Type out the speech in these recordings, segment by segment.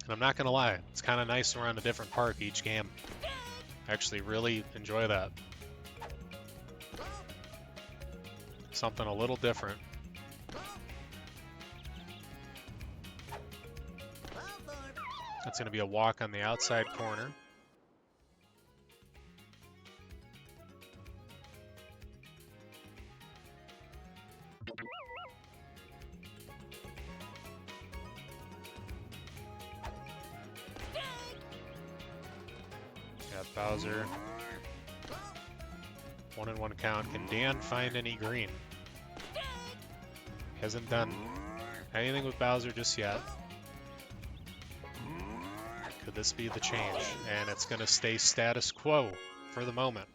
And I'm not gonna lie, it's kind of nice around a different park each game. I actually really enjoy that. Something a little different. That's gonna be a walk on the outside corner. Got Bowser. 1-1 count. Can Dan find any green? Hasn't done anything with Bowser just yet. Could this be the change? And it's going to stay status quo for the moment.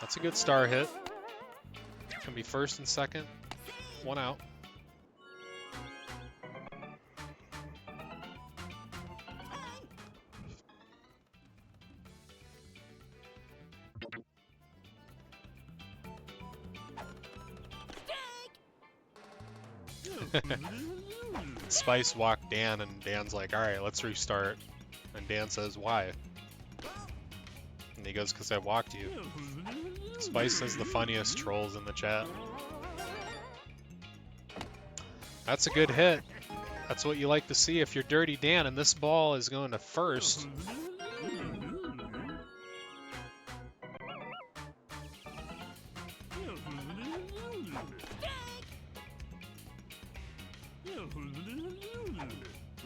That's a good star hit. Can be first and second. One out. Spice walked Dan, and Dan's like, all right, let's restart. And Dan says, why? And he goes, because I walked you. Spice has the funniest trolls in the chat. That's a good hit. That's what you like to see if you're Dirty Dan, and this ball is going to first.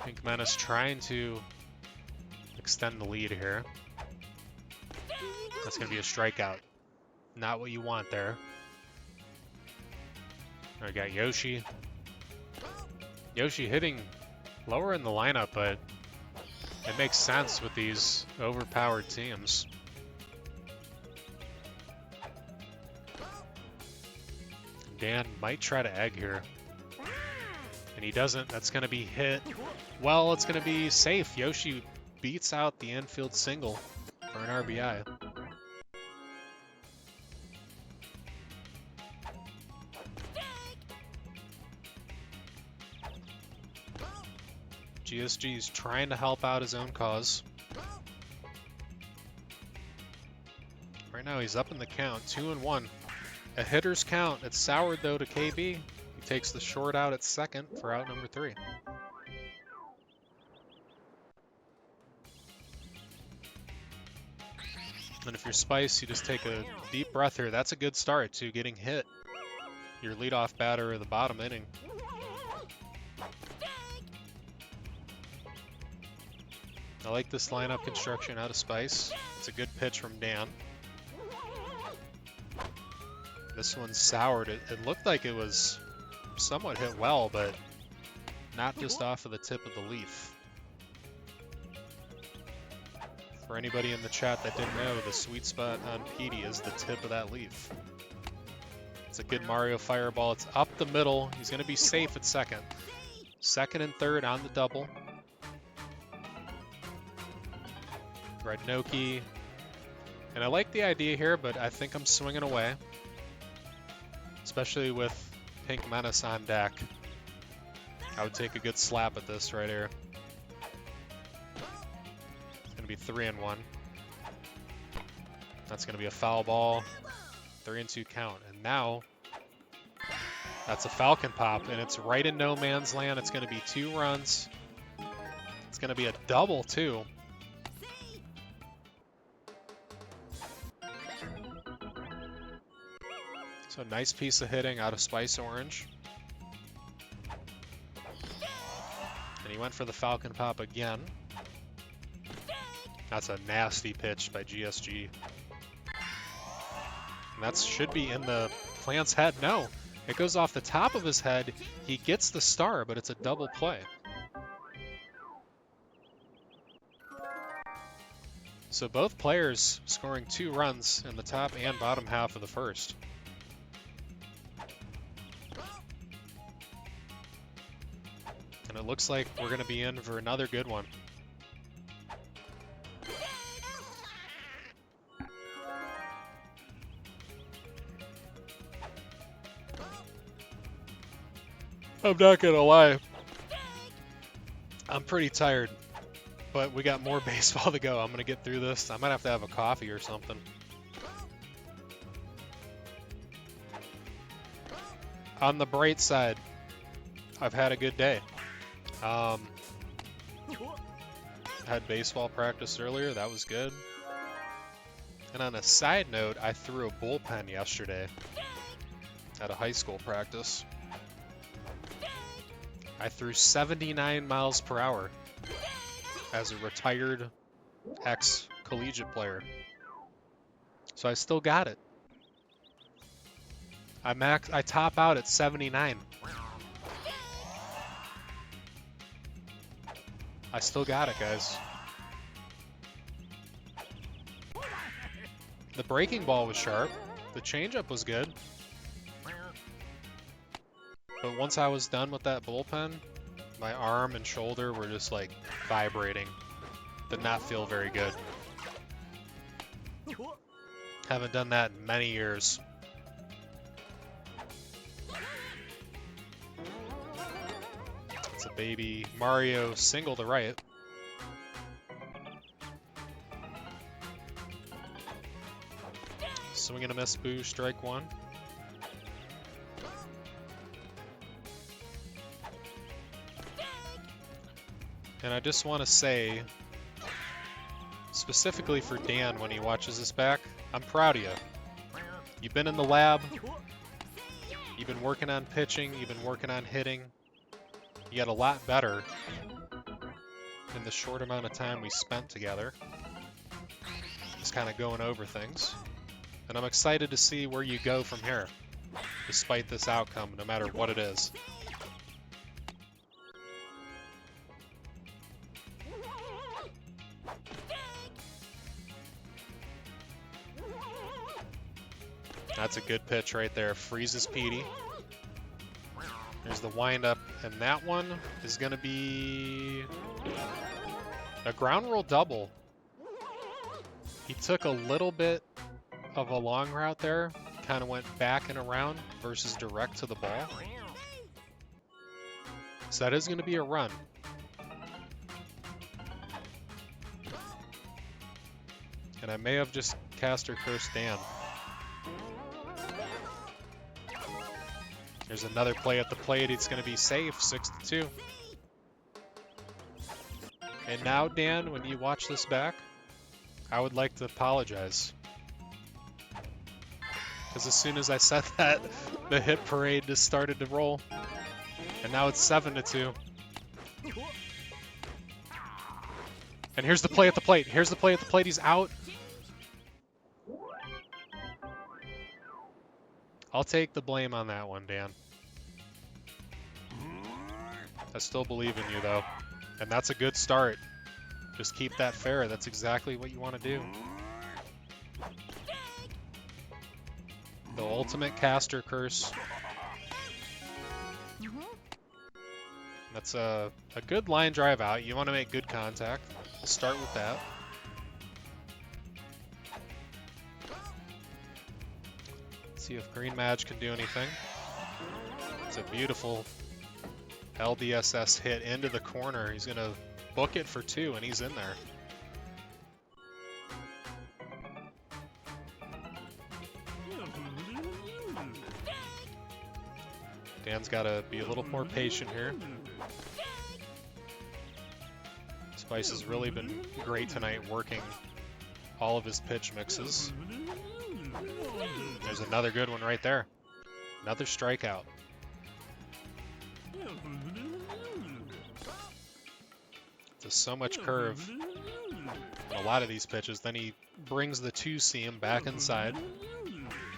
Pink Menace trying to extend the lead here. That's going to be a strikeout. Not what you want there. I got Yoshi. Yoshi hitting lower in the lineup, but it makes sense with these overpowered teams. Dan might try to egg here. And he doesn't. That's going to be hit. Well, it's going to be safe. Yoshi beats out the infield single for an RBI. GSG's trying to help out his own cause. Right now he's up in the count, 2-1. A hitter's count. It's soured though to KB. He takes the short out at second for out number 3. And if you're Spice, you just take a deep breath here. That's a good start to getting hit. Your leadoff batter of the bottom inning. I like this lineup construction out of Spice. It's a good pitch from Dan. This one's soured. It looked like it was somewhat hit well, but not just off of the tip of the leaf. For anybody in the chat that didn't know, the sweet spot on Petey is the tip of that leaf. It's a good Mario Fireball. It's up the middle. He's going to be safe at second. Second and third on the double. Rednoki. And I like the idea here, but I think I'm swinging away. Especially with Pink Menace on deck. I would take a good slap at this right here. It's going to be 3-1. That's going to be a foul ball. 3-2 count. And now, that's a Falcon Pop, and it's right in no man's land. It's going to be 2 runs. It's going to be a double, too. So nice piece of hitting out of Spice Orange. And he went for the Falcon Pop again. That's a nasty pitch by GSG. And that should be in the plant's head. No, it goes off the top of his head. He gets the star, but it's a double play. So both players scoring 2 runs in the top and bottom half of the first. And it looks like we're going to be in for another good one. I'm not gonna lie. I'm pretty tired, but we got more baseball to go. I'm gonna get through this. I might have to have a coffee or something. On the bright side, I've had a good day. Had baseball practice earlier. That was good. And on a side note, I threw a bullpen yesterday at a high school practice. I threw 79 miles per hour as a retired ex-collegiate player. So I still got it. I top out at 79. I still got it, guys. The breaking ball was sharp. The changeup was good. But once I was done with that bullpen, my arm and shoulder were just like vibrating. Did not feel very good. Haven't done that in many years. It's a baby Mario single to right. Swing and a miss, boo, strike one. And I just want to say, specifically for Dan when he watches this back, I'm proud of you. You've been in the lab, you've been working on pitching, you've been working on hitting. You got a lot better in the short amount of time we spent together. Just kind of going over things. And I'm excited to see where you go from here, despite this outcome, no matter what it is. That's a good pitch right there. Freezes Petey. There's the windup, and that one is going to be a ground rule double. He took a little bit of a long route there, kind of went back and around versus direct to the ball. So that is going to be a run. And I may have just cast or cursed Dan. There's another play at the plate. It's going to be safe, 6-2. And now, Dan, when you watch this back, I would like to apologize. Because as soon as I said that, the hit parade just started to roll. And now it's 7-2. And here's the play at the plate. Here's the play at the plate. He's out. I'll take the blame on that one, Dan. I still believe in you, though. And that's a good start. Just keep that fair. That's exactly what you want to do. The ultimate caster curse. That's a good line drive out. You want to make good contact. We'll start with that. See if Green Mage can do anything. It's a beautiful LDSS hit into the corner. He's going to book it for 2, and he's in there. Dan's got to be a little more patient here. Spice has really been great tonight working all of his pitch mixes. There's another good one right there. Another strikeout. There's so much curve in a lot of these pitches. Then he brings the 2-seam back inside.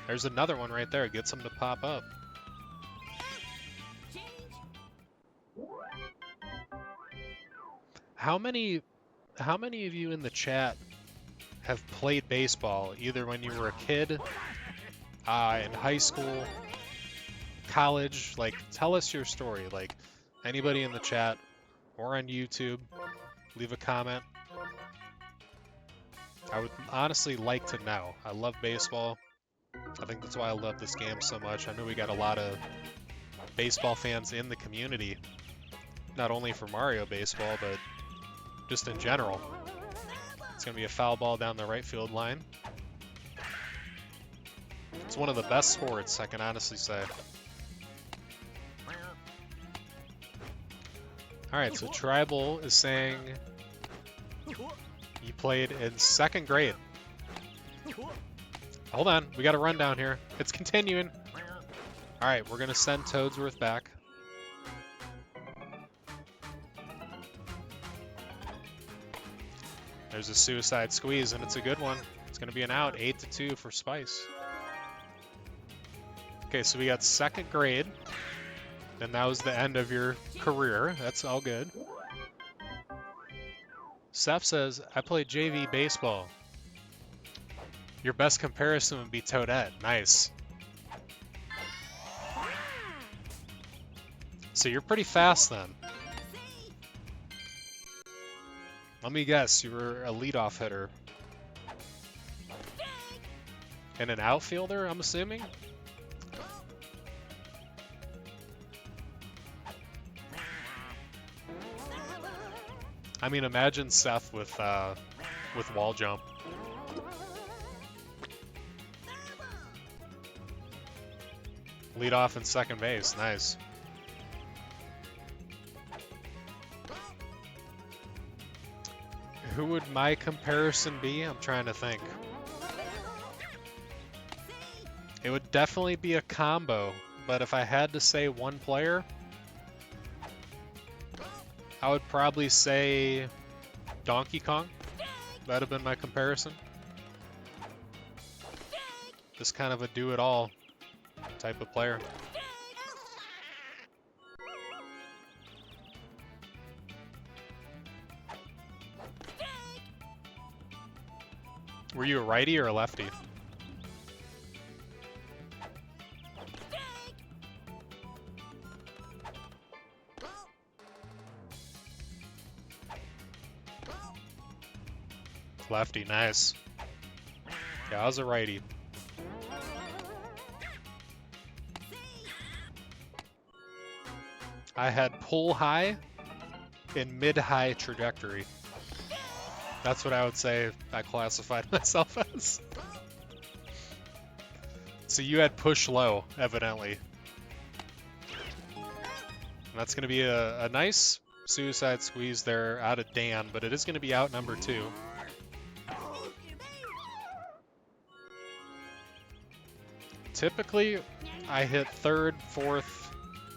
There's another one right there. Gets him to pop up. How many of you in the chat have played baseball, either when you were a kid, in high school, college? Like, tell us your story. Like, anybody in the chat or on YouTube, leave a comment. I would honestly like to know. I love baseball. I think that's why I love this game so much. I know we got a lot of baseball fans in the community, not only for Mario Baseball, but just in general. It's going to be a foul ball down the right field line. It's one of the best sports, I can honestly say. Alright, so Tribal is saying you played in 2nd grade. Hold on, we got a rundown here. It's continuing. Alright, we're going to send Toadsworth back. There's a suicide squeeze, and it's a good one. It's going to be an out, 8-2 for Spice. Okay, so we got 2nd grade, and that was the end of your career. That's all good. Seth says, I played JV baseball. Your best comparison would be Toadette. Nice. So you're pretty fast then. Let me guess, you were a leadoff hitter. And an outfielder, I'm assuming? I mean, imagine Seth with wall jump. Lead off in 2nd base, nice. Who would my comparison be? I'm trying to think. It would definitely be a combo, but if I had to say one player, I would probably say Donkey Kong. That'd have been my comparison. Just kind of a do-it-all type of player. Were you a righty or a lefty? Lefty, nice. Yeah, I was a righty. I had pull high and mid-high trajectory. That's what I would say I classified myself as. So you had push low, evidently. And that's going to be a nice suicide squeeze there out of Dan, but it is going to be out number 2. Typically, I hit 3rd, 4th,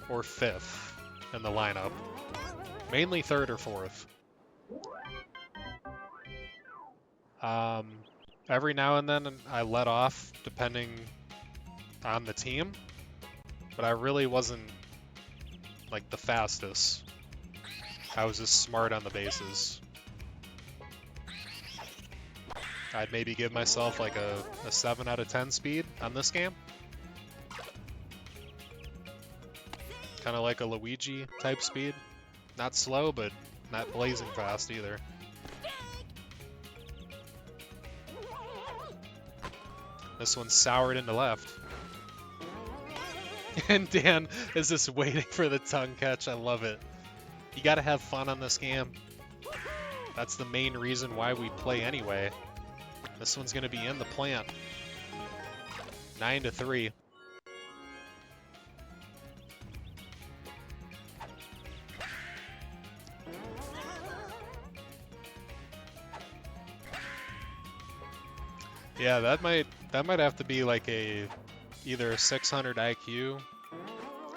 or 5th in the lineup. Mainly 3rd or 4th. Every now and then I let off, depending on the team, but I really wasn't like the fastest. I was just smart on the bases. I'd maybe give myself like a 7 out of 10 speed on this game. Kind of like a Luigi type speed. Not slow, but not blazing fast either. This one's soured into left. And Dan is just waiting for the tongue catch. I love it. You gotta have fun on this game. That's the main reason why we play anyway. This one's gonna be in the plant. 9-3. Yeah, that might have to be like either a 600 IQ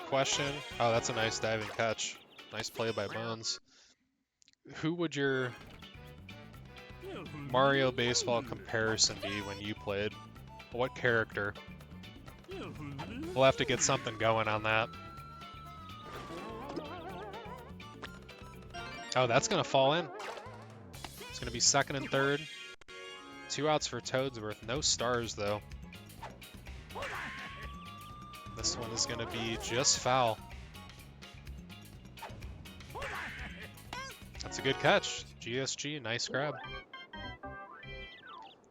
question. Oh, that's a nice diving catch. Nice play by Bones. Who would your Mario Baseball comparison be when you played? What character? We'll have to get something going on that. Oh, that's gonna fall in. It's gonna be 2nd and 3rd. 2 outs for Toadsworth. No stars, though. This one is going to be just foul. That's a good catch. GSG, nice grab.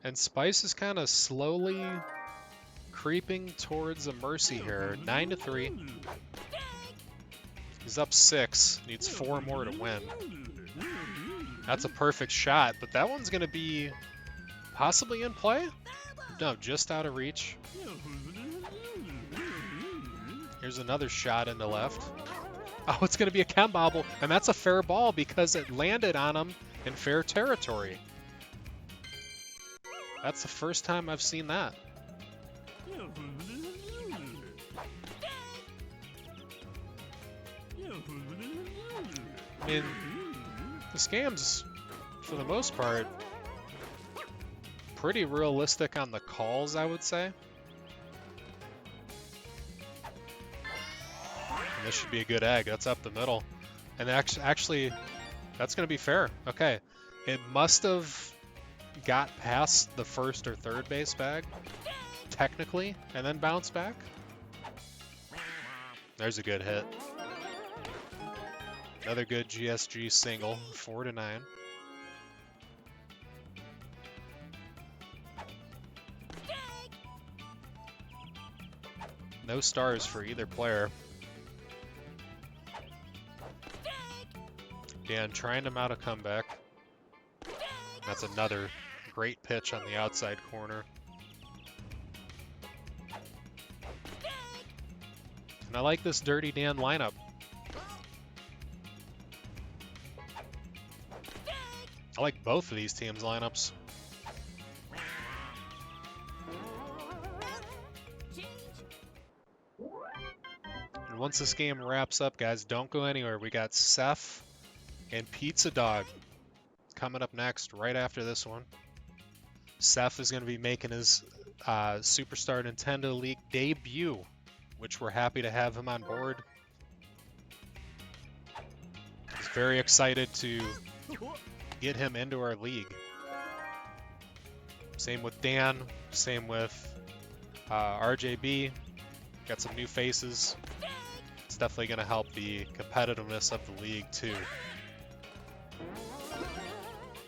And Spice is kind of slowly creeping towards a mercy here. 9-3. He's up 6. Needs 4 more to win. That's a perfect shot, but that one's going to be possibly in play? No, just out of reach. Here's another shot in the left. Oh, it's going to be a chem bobble, and that's a fair ball because it landed on him in fair territory. That's the first time I've seen that. I mean, this game's, for the most part, pretty realistic on the calls, I would say. And this should be a good egg. That's up the middle. And actually, that's going to be fair. Okay. It must have got past the first or third base bag, technically, and then bounced back. There's a good hit. Another good GSG single, 4-9. No stars for either player. Dan trying to mount a comeback. That's another great pitch on the outside corner. And I like this Dirty Dan lineup. I like both of these teams' lineups. And once this game wraps up, guys, don't go anywhere. We got Seth and Pizza Dog coming up next, right after this one. Seth is going to be making his Superstar Nintendo League debut, which we're happy to have him on board. He's very excited to get him into our league. Same with Dan, same with RJB. Got some new faces. It's definitely going to help the competitiveness of the league too.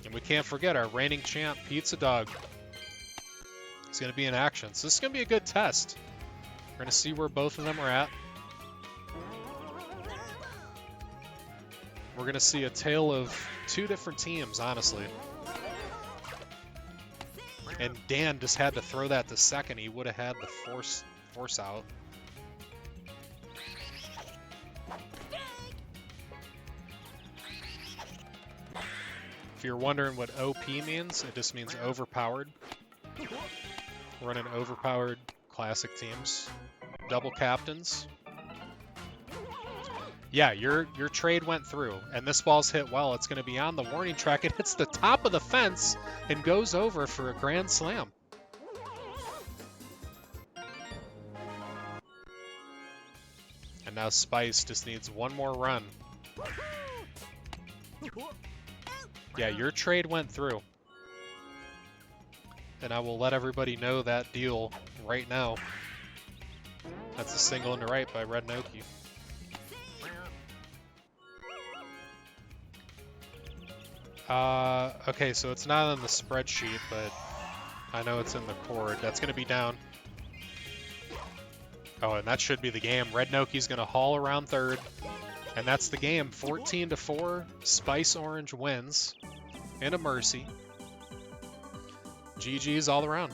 And we can't forget our reigning champ, Pizza Dog. He's going to be in action. So this is going to be a good test. We're going to see where both of them are at. We're going to see a tale of two different teams, honestly. And Dan just had to throw that to second. He would have had the force out. If you're wondering what OP means, it just means overpowered. We're running overpowered classic teams. Double captains. Yeah, your trade went through, and this ball's hit well. It's going to be on the warning track. It hits the top of the fence and goes over for a grand slam. And now Spice just needs one more run. Yeah, your trade went through. And I will let everybody know that deal right now. That's a single into right by Red Noki. Okay, so it's not on the spreadsheet, but I know it's in the cord. That's going to be down. Oh, and that should be the game. Red Noki's going to haul around third, and that's the game. 14-4, Spice Orange wins, and a mercy. GG's all around.